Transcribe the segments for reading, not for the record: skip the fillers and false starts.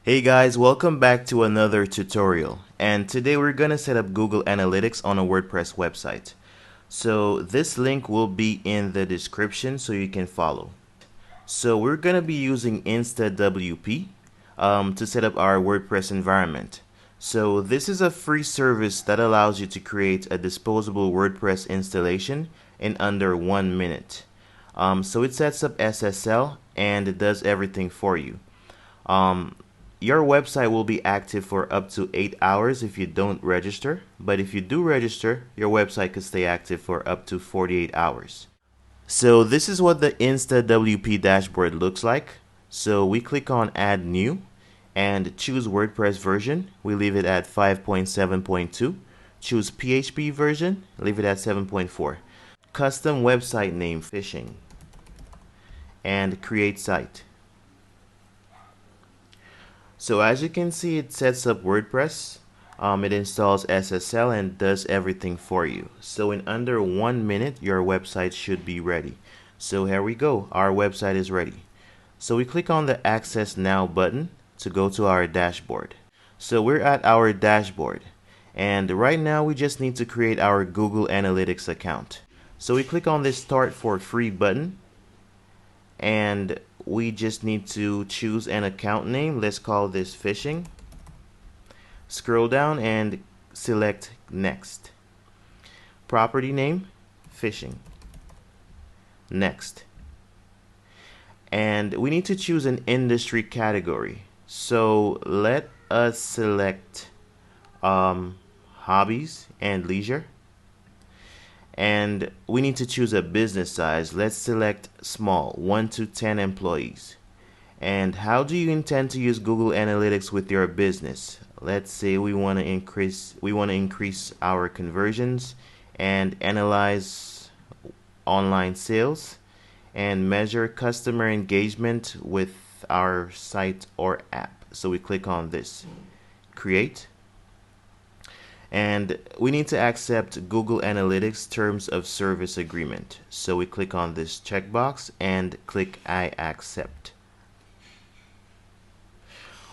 Hey guys, welcome back to another tutorial. And today we're going to set up Google Analytics on a WordPress website. So this link will be in the description so you can follow. So we're going to be using InstaWP to set up our WordPress environment. So this is a free service that allows you to create a disposable WordPress installation in under 1 minute. So it sets up SSL and it does everything for you. Your website will be active for up to 8 hours if you don't register, but if you do register, your website could stay active for up to 48 hours. So this is what the InstaWP dashboard looks like. So we click on Add New and choose WordPress version. We leave it at 5.7.2. Choose PHP version, leave it at 7.4. Custom website name phishing and create site. So as you can see, it sets up WordPress, it installs SSL and does everything for you. So in under 1 minute, your website should be ready. So here we go, our website is ready. So we click on the Access Now button to go to our dashboard. So we're at our dashboard, and right now we just need to create our Google Analytics account. So we click on this Start for Free button, and we just need to choose an account name. Let's call this phishing. Scroll down and select next. Property name, phishing. Next. And we need to choose an industry category. So let us select hobbies and leisure. And we need to choose a business size. Let's select small, 1 to 10 employees. And how do you intend to use Google Analytics with your business? Let's say we want to increase our conversions and analyze online sales and measure customer engagement with our site or app. So we click on this, create. And we need to accept Google Analytics Terms of Service Agreement. So we click on this checkbox and click I accept.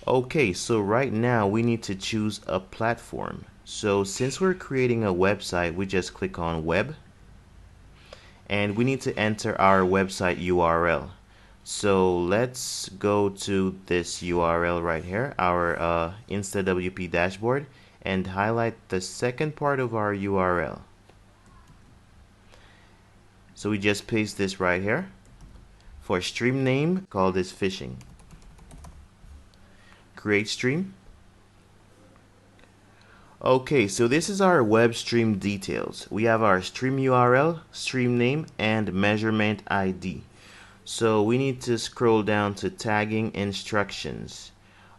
Okay, so right now we need to choose a platform. So since we're creating a website, we just click on Web. And we need to enter our website URL. So let's go to this URL right here, our InstaWP dashboard, and highlight the second part of our URL. So we just paste this right here. For stream name, call this phishing. Create stream. Okay, so this is our web stream details. We have our stream URL, stream name, and measurement ID. So we need to scroll down to tagging instructions.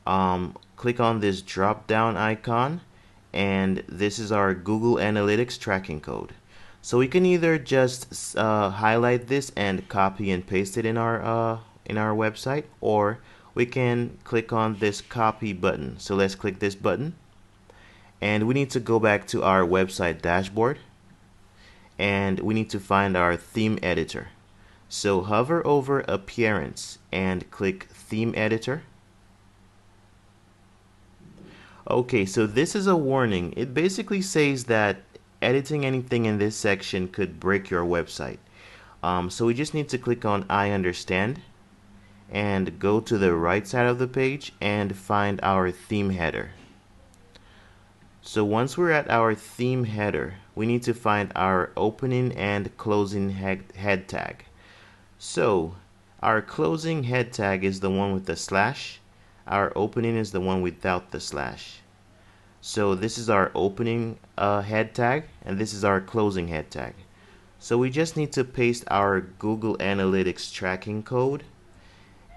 Click on this drop down icon, and this is our Google Analytics tracking code. So we can either just highlight this and copy and paste it in our website, or we can click on this copy button. So let's click this button, and we need to go back to our website dashboard, and we need to find our theme editor. So hover over Appearance and click Theme Editor. Okay, so this is a warning. It basically says that editing anything in this section could break your website. So we just need to click on I understand and go to the right side of the page and find our theme header. So once we're at our theme header, we need to find our opening and closing head tag. So our closing head tag is the one with the slash. Our opening is the one without the slash. So this is our opening head tag, and this is our closing head tag. So we just need to paste our Google Analytics tracking code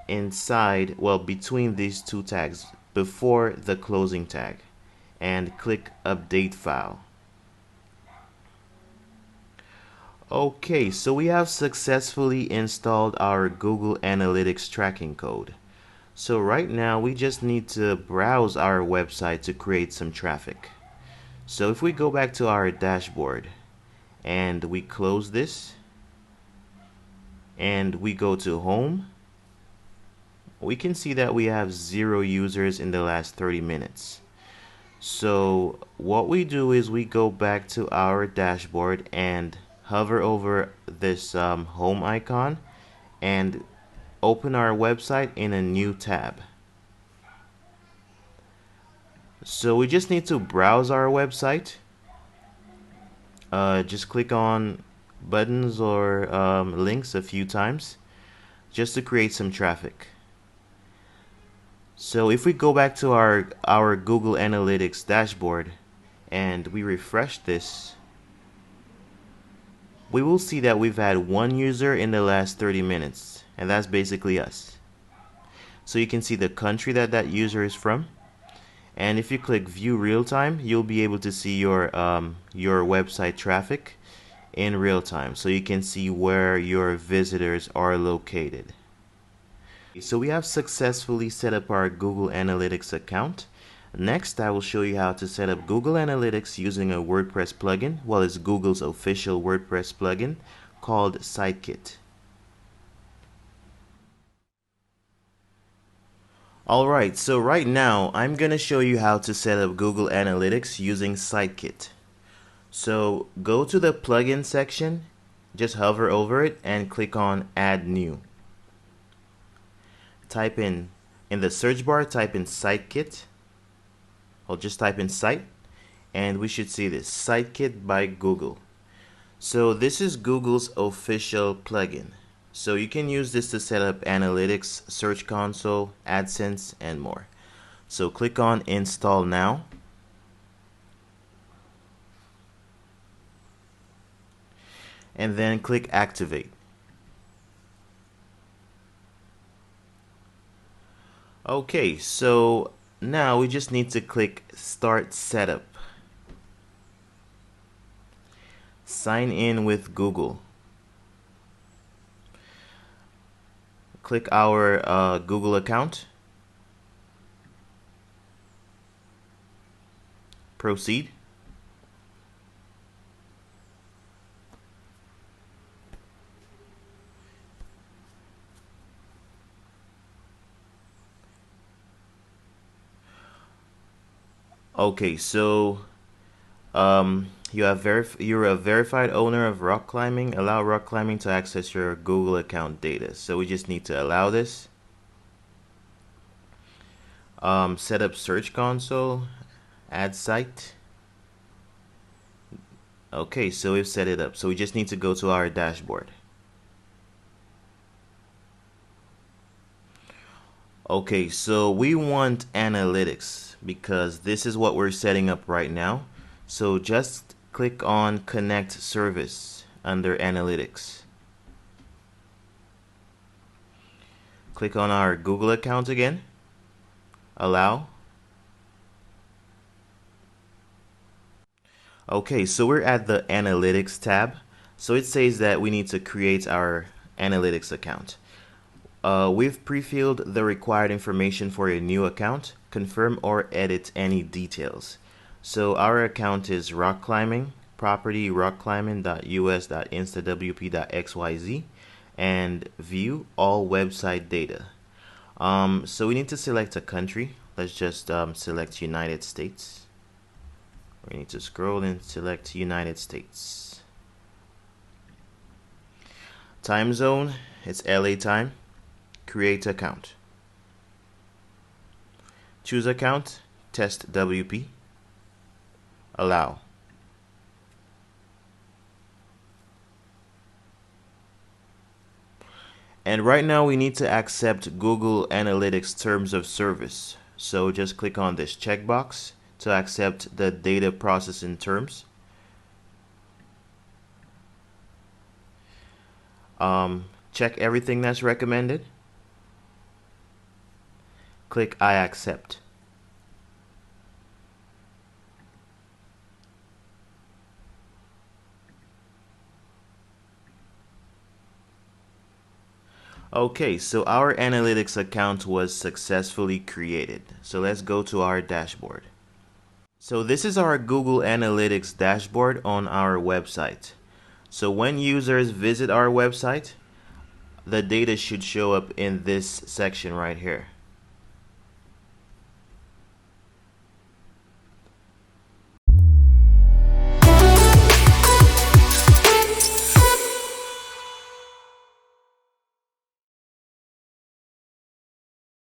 inside, well, between these two tags before the closing tag, and click Update File. Okay, so we have successfully installed our Google Analytics tracking code. So right now we just need to browse our website to create some traffic. So if we go back to our dashboard and we close this and we go to Home, we can see that we have 0 users in the last 30 minutes. So what we do is we go back to our dashboard and hover over this home icon and open our website in a new tab. So we just need to browse our website. Just click on buttons or links a few times just to create some traffic. So if we go back to our Google Analytics dashboard and we refresh this, we will see that we've had 1 user in the last 30 minutes, and that's basically us. So you can see the country that that user is from, and if you click view real time, you'll be able to see your website traffic in real time, so you can see where your visitors are located. So we have successfully set up our Google Analytics account. Next, I will show you how to set up Google Analytics using a WordPress plugin. Well, it's Google's official WordPress plugin called Sitekit. Alright, so right now I'm going to show you how to set up Google Analytics using Sitekit. So go to the plugin section, just hover over it and click on Add New. Type in the search bar, type in Sitekit. I'll just type in Site, and we should see this, Sitekit by Google. So this is Google's official plugin. So you can use this to set up Analytics, Search Console, AdSense, and more. So click on Install Now. And then click Activate. Okay, so now we just need to click Start Setup. Sign in with Google. Click our Google account. Proceed. Okay, so you're a verified owner of rock climbing. Allow rock climbing to access your Google account data. So we just need to allow this. Set up Search Console, add site. Okay, so we've set it up. So we just need to go to our dashboard. Okay, so we want analytics because this is what we're setting up right now. So just click on Connect Service under Analytics. Click on our Google account again. Allow. Okay, so we're at the Analytics tab. So it says that we need to create our Analytics account. We've pre-filled the required information for a new account. Confirm or edit any details. So our account is rock climbing, property rockclimbing.us.instawp.xyz, and view all website data. So we need to select a country. Let's just select United States. We need to scroll and select United States. Time zone, it's LA time. Create account. Choose account, test WP. Allow. And right now we need to accept Google Analytics terms of service. So just click on this checkbox to accept the data processing terms. Check everything that's recommended. Click I accept. Okay, so our analytics account was successfully created. So let's go to our dashboard. So this is our Google Analytics dashboard on our website. So when users visit our website, the data should show up in this section right here.